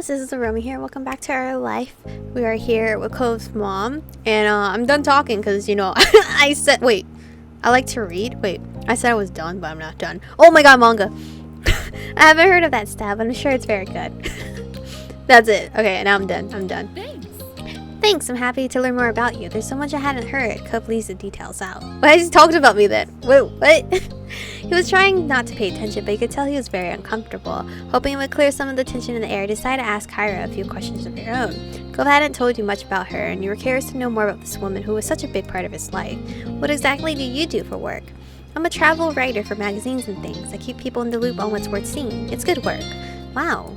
guys, this is Aromie here. Welcome back to our life. We are here with Cove's mom, and I'm done talking because I said I like to read. I said I was done, but I'm not done. Oh my god, manga! I haven't heard of that style, but I'm sure it's very good. That's it. Okay, now I'm done. Thanks. I'm happy to learn more about you. There's so much I hadn't heard. Cove leaves the details out. Why has he talked about me then? Wait, what? He was trying not to pay attention, but you could tell he was very uncomfortable. Hoping it would clear some of the tension in the air, he decided to ask Kyra a few questions of your own. Cove hadn't told you much about her, and you were curious to know more about this woman who was such a big part of his life. What exactly do you do for work? I'm a travel writer for magazines and things. I keep people in the loop on what's worth seeing. It's good work. Wow.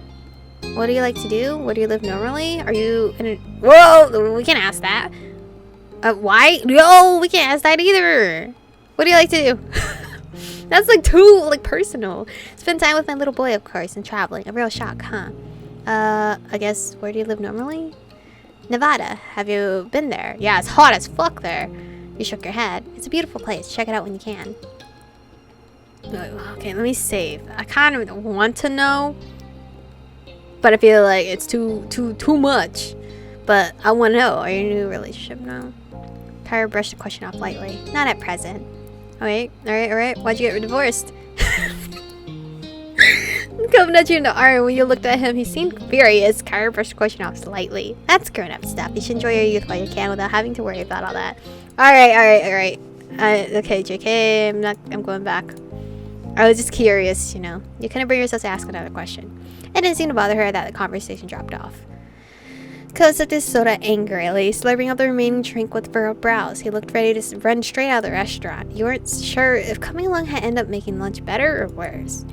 What do you like to do? Where do you live normally? Are you in a... Whoa! We can't ask that. Why? No, we can't ask that either. What do you like to do? That's too personal. Spend time with my little boy, of course, and traveling. A real shock, huh? I guess, where do you live normally? Nevada. Have you been there? Yeah, it's hot as fuck there. You shook your head. It's a beautiful place. Check it out when you can. Okay, let me save. I kind of want to know, but I feel like it's too much. But I want to know. Are you in a new relationship now? Kyra brushed the question off lightly. Not at present. Alright. Why'd you get divorced? Cove nudged you in the arm. When you looked at him, he seemed furious. Kyra brushed the question off slightly. That's grown-up stuff. You should enjoy your youth while you can without having to worry about all that. Alright. Okay, JK, I'm going back. I was just curious, You couldn't bring yourself to ask another question. It didn't seem to bother her that the conversation dropped off. Cove sipped his soda angrily, slurping up the remaining drink with furrowed brows. He looked ready to run straight out of the restaurant. You weren't sure if coming along had ended up making lunch better or worse.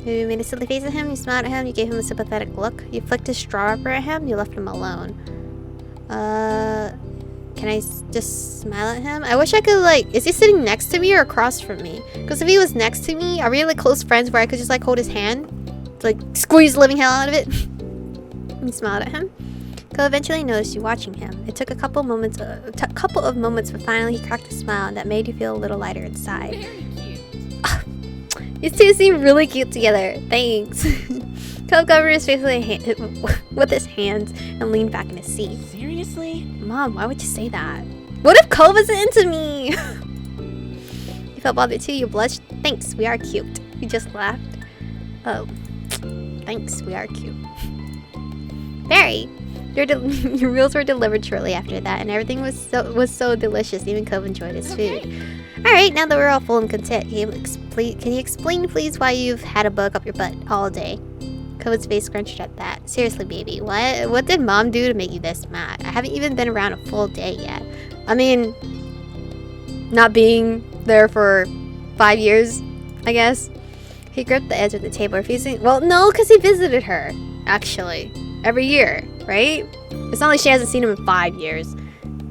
You made a silly face at him, you smiled at him, you gave him a sympathetic look. You flicked his straw rubber at him, you left him alone. Can I just smile at him? I wish I could, is he sitting next to me or across from me? Because if he was next to me, are we, close friends where I could just, hold his hand? Squeeze the living hell out of it? You smiled at him. Cove eventually noticed you watching him. It took a couple of moments, but finally he cracked a smile that made you feel a little lighter inside. Very cute. You two seem really cute together. Thanks. Cove covered his face with his hands and leaned back in his seat. Seriously? Mom, why would you say that? What if Cove isn't into me? You felt bothered too. You blushed. Thanks, we are cute. You just laughed. Oh, thanks, we are cute. Very. Your meals were delivered shortly after that, and everything was so delicious. Even Cove enjoyed his food. All right, now that we're all full and content, can you explain, please, why you've had a bug up your butt all day? Cove's face scrunched at that. Seriously, baby, what did Mom do to make you this mad? I haven't even been around a full day yet. I mean, not being there for 5 years, I guess. He gripped the edge of the table, refusing. Well, no, because he visited her, actually, every year. Right? It's not like she hasn't seen him in 5 years.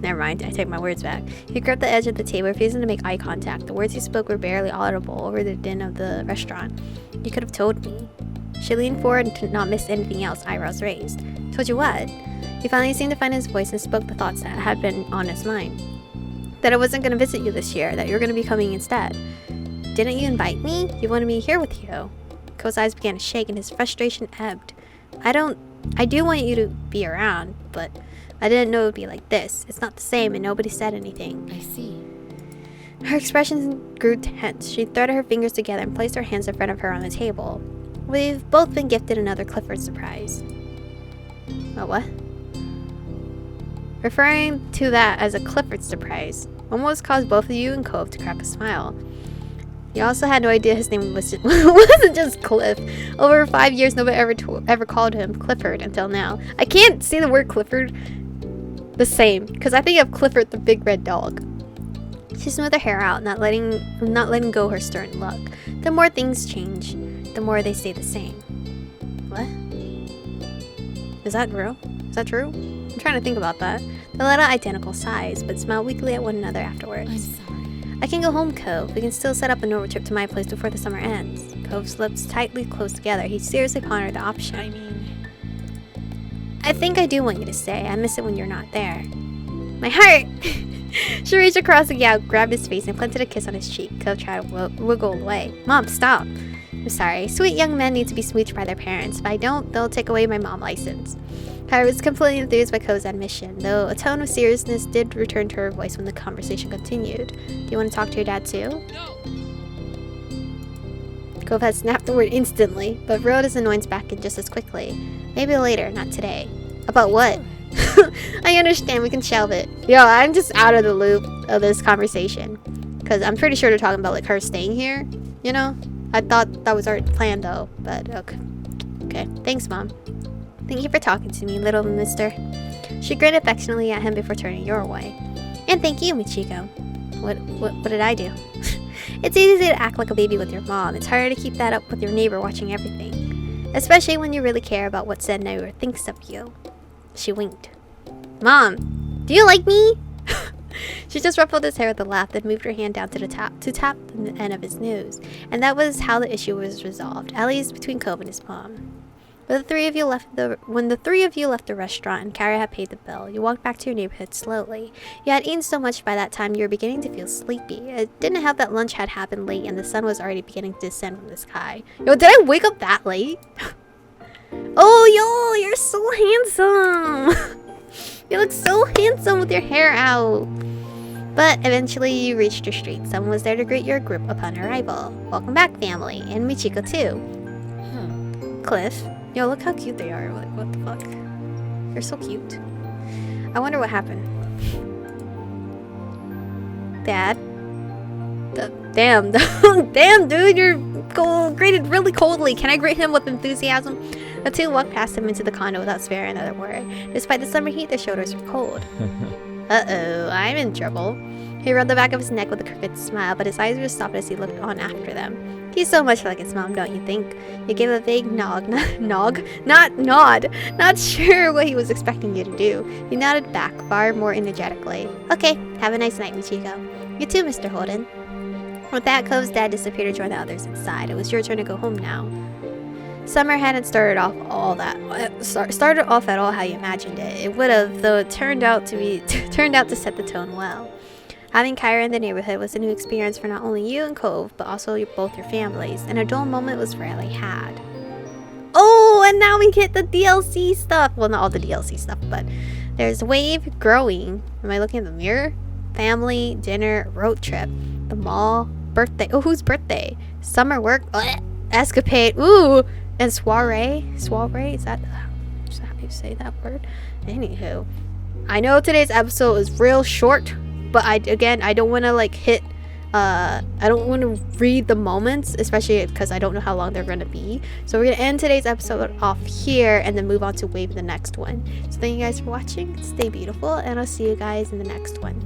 Never mind, I take my words back. He gripped the edge of the table, refusing to make eye contact. The words he spoke were barely audible over the din of the restaurant. You could have told me. She leaned forward and did not miss anything else, eyebrows raised. Told you what? He finally seemed to find his voice and spoke the thoughts that had been on his mind. That I wasn't going to visit you this year, that you were going to be coming instead. Didn't you invite me? You wanted me here with you. Cove's eyes began to shake and his frustration ebbed. I do want you to be around, but I didn't know it would be like this. It's not the same, and nobody said anything. I see. Her expression grew tense. She threaded her fingers together and placed her hands in front of her on the table. We've both been gifted another Clifford surprise. Oh, what? Referring to that as a Clifford surprise almost caused both of you and Cove to crack a smile. You also had no idea his name wasn't just Cliff. Over 5 years, nobody ever called him Clifford until now. I can't say the word Clifford the same, because I think of Clifford the big red dog. She smoothed her hair out, not letting go her stern look. The more things change, the more they stay the same. What? Is that real? Is that true? I'm trying to think about that. They let out identical sighs, but smiled weakly at one another afterwards. I'm sorry. I can go home, Cove. We can still set up a normal trip to my place before the summer ends. Cove's lips tightly closed together. He seriously pondered the option. I think I do want you to stay. I miss it when you're not there. My heart! She reached across the gout, grabbed his face, and planted a kiss on his cheek. Cove tried to wiggle away. Mom, stop! I'm sorry. Sweet young men need to be smooched by their parents. If I don't, they'll take away my mom license. Kyra was completely enthused by Ko's admission, though a tone of seriousness did return to her voice when the conversation continued. Do you want to talk to your dad too? No. Kove had snapped the word instantly, but reeled his annoyance back in just as quickly. Maybe later, not today. About what? I understand, we can shelve it. Yo, I'm just out of the loop of this conversation. Because I'm pretty sure they're talking about like her staying here, you know? I thought that was already planned though, but okay. Okay, thanks mom. Thank you for talking to me, little mister. She grinned affectionately at him before turning your way. And thank you, Michiko. What did I do? It's easy to act like a baby with your mom. It's harder to keep that up with your neighbor watching everything. Especially when you really care about what said neighbor thinks of you. She winked. Mom, do you like me? She just ruffled his hair with a laugh, then moved her hand down to tap the end of his nose. And that was how the issue was resolved, at least between Kove and his mom. When the three of you left the restaurant and Kyra had paid the bill, you walked back to your neighborhood slowly. You had eaten so much by that time you were beginning to feel sleepy. It didn't help that lunch had happened late and the sun was already beginning to descend from the sky. Yo, did I wake up that late? Oh, yo, you're so handsome. You look so handsome with your hair out. But eventually you reached your street. Someone was there to greet your group upon arrival. Welcome back, family. And Michiko, too. Cliff. Yo, look how cute they are. Like, what the fuck? They're so cute. I wonder what happened. Dad? Damn. Damn, dude. You're greeted really coldly. Can I greet him with enthusiasm? The two walked past him into the condo without sparing another word. Despite the summer heat, their shoulders were cold. Uh-oh, I'm in trouble. He rubbed the back of his neck with a crooked smile, but his eyes were soft as he looked on after them. He's so much like his mom, don't you think? He gave a vague nod. Not sure what he was expecting you to do. He nodded back, far more energetically. Okay, have a nice night, Michiko. You too, Mr. Holden. With that, Kove's dad disappeared to join the others inside. It was your turn to go home now. Summer hadn't started off at all how you imagined it. It would have, though it turned out to set the tone well. Having Kyra in the neighborhood was a new experience for not only you and Kove, but also both your families, and a dull moment was rarely had. Oh, and now we get the DLC stuff. Well, not all the DLC stuff, but there's Wave, Growing. Am I looking at the mirror? Family, dinner, road trip, the mall, birthday. Oh, whose birthday? Summer work, escapade, ooh, and soiree. Soiree, is that how you say that word? Anywho, I know today's episode is real short, but I don't want to like I don't want to read the moments, especially because I don't know how long they're going to be. So we're going to end today's episode off here and then move on to Wave the next one. So thank you guys for watching. Stay beautiful, and I'll see you guys in the next one.